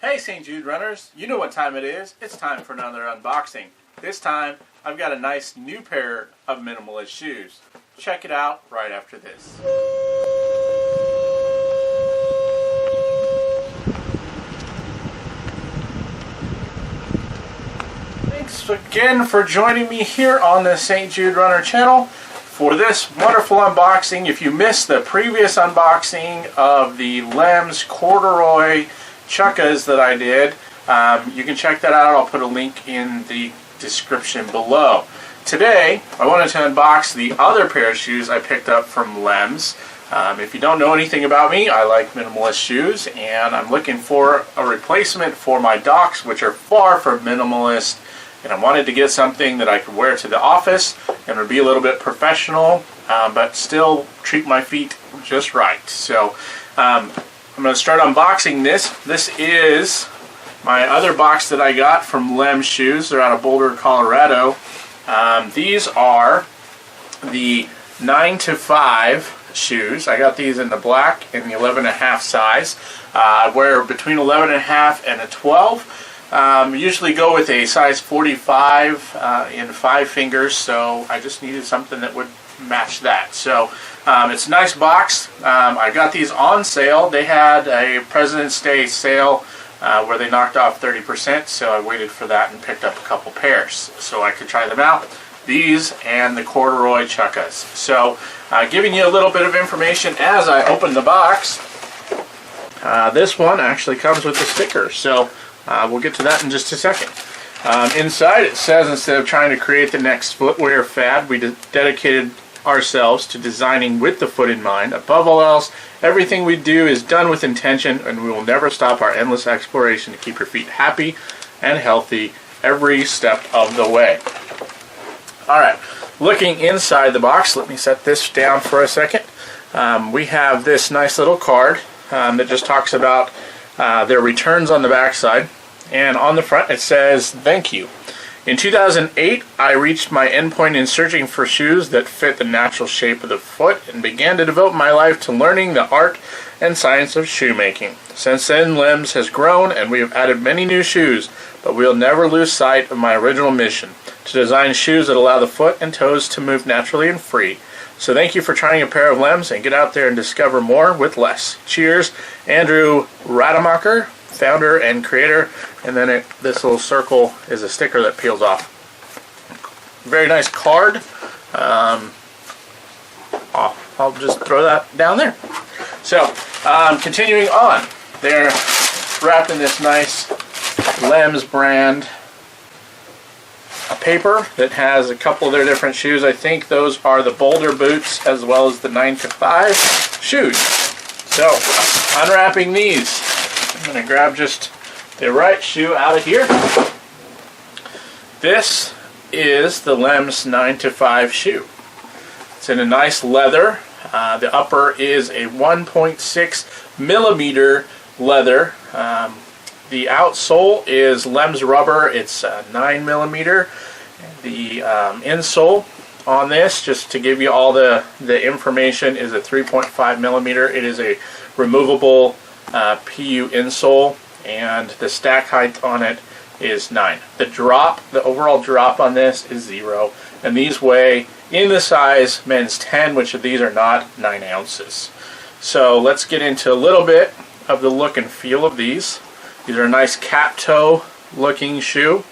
Hey St. Jude runners, you know what time it is. It's time for another unboxing. This time, I've got a nice new pair of minimalist shoes. Check it out right after this. Thanks again for joining me here on the StJudeRnr channel for this wonderful unboxing. If you missed the previous unboxing of the Lems corduroy chukkas that I did, you can check that out. I'll put a link in the description below. Today, I wanted to unbox the other pair of shoes I picked up from Lems. If you don't know anything about me, I like minimalist shoes, and I'm looking for a replacement for my Docs, which are far from minimalist. And I wanted to get something that I could wear to the office and would be a little bit professional, but still treat my feet just right. So I'm going to start unboxing this. This is my other box that I got from Lems shoes. They're out of Boulder, Colorado. These are the 9-to-5 shoes. I got these in the black and the 11.5 size. I wear between 11.5 and a 12. Usually go with a size 45 in 5 fingers, so I just needed something that would match that. So it's a nice box. I got these on sale. They had a President's Day sale where they knocked off 30%, so I waited for that and picked up a couple pairs so I could try them out. These and the corduroy chukkas. So giving you a little bit of information as I open the box. This one actually comes with a sticker, so we'll get to that in just a second. Inside it says, instead of trying to create the next footwear fad, we dedicated ourselves to designing with the foot in mind. Above all else, everything we do is done with intention, and we will never stop our endless exploration to keep your feet happy and healthy every step of the way. Alright, looking inside the box, let me set this down for a second. We have this nice little card that just talks about their returns on the back side, and on the front it says, "Thank you. In 2008, I reached my endpoint in searching for shoes that fit the natural shape of the foot and began to devote my life to learning the art and science of shoemaking. Since then, Lems has grown and we have added many new shoes, but we'll never lose sight of my original mission, to design shoes that allow the foot and toes to move naturally and free. So thank you for trying a pair of Lems, and get out there and discover more with less. Cheers, Andrew Rademacher, founder and creator." And then this little circle is a sticker that peels off. Very nice card. I'll just throw that down there. So continuing on, they're wrapped in this nice Lems brand paper that has a couple of their different shoes. I think those are the Boulder boots as well as the 9-to-5 shoes. So unwrapping these, I'm going to grab just the right shoe out of here. This is the Lems 9-to-5 shoe. It's in a nice leather. The upper is a 1.6 millimeter leather. The outsole is Lems rubber. It's 9 millimeter. The insole on this, just to give you all the information, is a 3.5 millimeter. It is a removable PU insole, and the stack height on it is 9. The overall drop on this is 0, and these weigh, in the size men's 10, which of these are not, 9 ounces. So let's get into a little bit of the look and feel of these. These are a nice cat toe looking shoe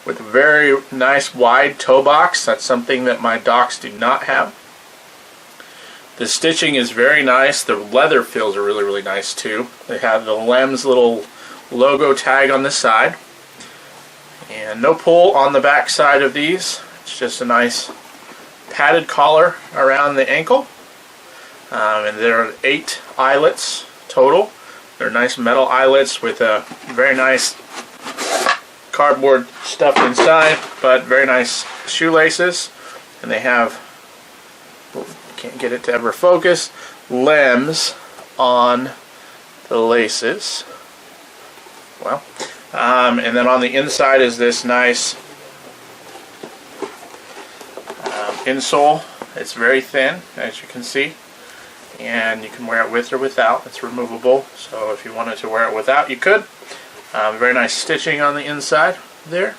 with a very nice wide toe box. That's something that my Docs do not have. The stitching is very nice. The leather feels really, really nice too. They have the Lems little logo tag on the side. And no pull on the back side of these. It's just a nice padded collar around the ankle. And there are 8 eyelets total. They're nice metal eyelets with a very nice cardboard stuff inside, but very nice shoelaces. And they have, can't get it to ever focus, Lems on the laces. Well, and then on the inside is this nice insole. It's very thin, as you can see. and you can wear it with or without. It's removable, so if you wanted to wear it without, you could. Very nice stitching on the inside there.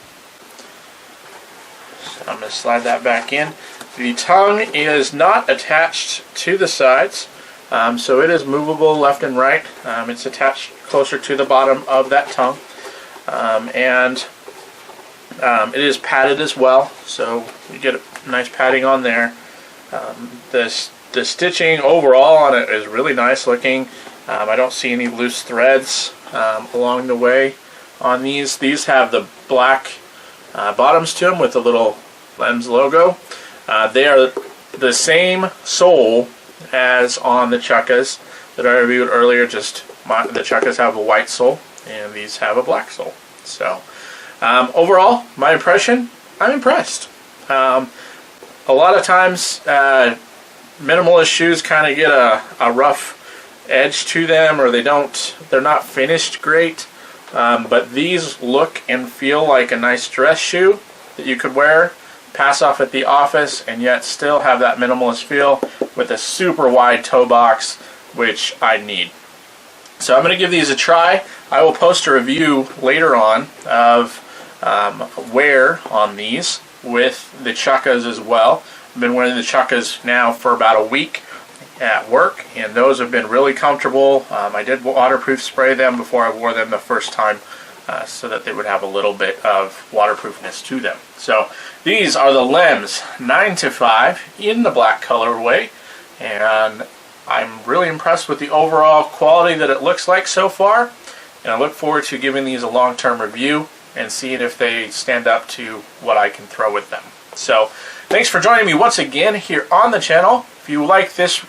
So I'm going to slide that back in. The tongue is not attached to the sides, so it is movable left and right. It's attached closer to the bottom of that tongue, and it is padded as well, so you get a nice padding on there. The stitching overall on it is really nice looking. I don't see any loose threads along the way on these. These have the black bottoms to them with the little Lems logo. They are the same sole as on the Chukkas that I reviewed earlier, just the Chukkas have a white sole and these have a black sole. So overall, my impression, I'm impressed. A lot of times minimalist shoes kind of get a rough edge to them, or they're not finished great, but these look and feel like a nice dress shoe that you could wear, pass off at the office, and yet still have that minimalist feel with a super wide toe box, which I need. So I'm going to give these a try. I will post a review later on of wear on these with the Chukkas as well. I've been wearing the Chukkas now for about a week at work, and those have been really comfortable. I did waterproof spray them before I wore them the first time, so that they would have a little bit of waterproofness to them. So these are the Lems 9to5 in the black colorway, and I'm really impressed with the overall quality that it looks like so far, and I look forward to giving these a long-term review and seeing if they stand up to what I can throw with them. So thanks for joining me once again here on the channel. If you like this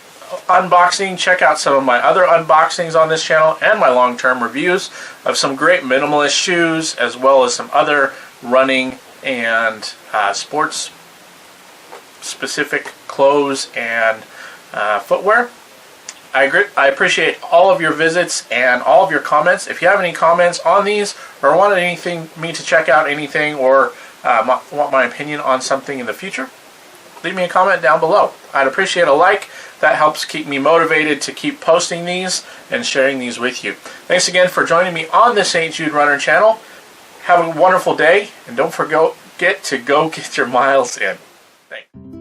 unboxing, check out some of my other unboxings on this channel and my long-term reviews of some great minimalist shoes, as well as some other running and sports specific clothes and footwear. I appreciate all of your visits and all of your comments. If you have any comments on these, or want me to check out anything, or want my opinion on something in the future, leave me a comment down below. I'd appreciate a like. That helps keep me motivated to keep posting these and sharing these with you. Thanks again for joining me on the StJudeRnr channel. Have a wonderful day, and don't forget to go get your miles in. Thanks.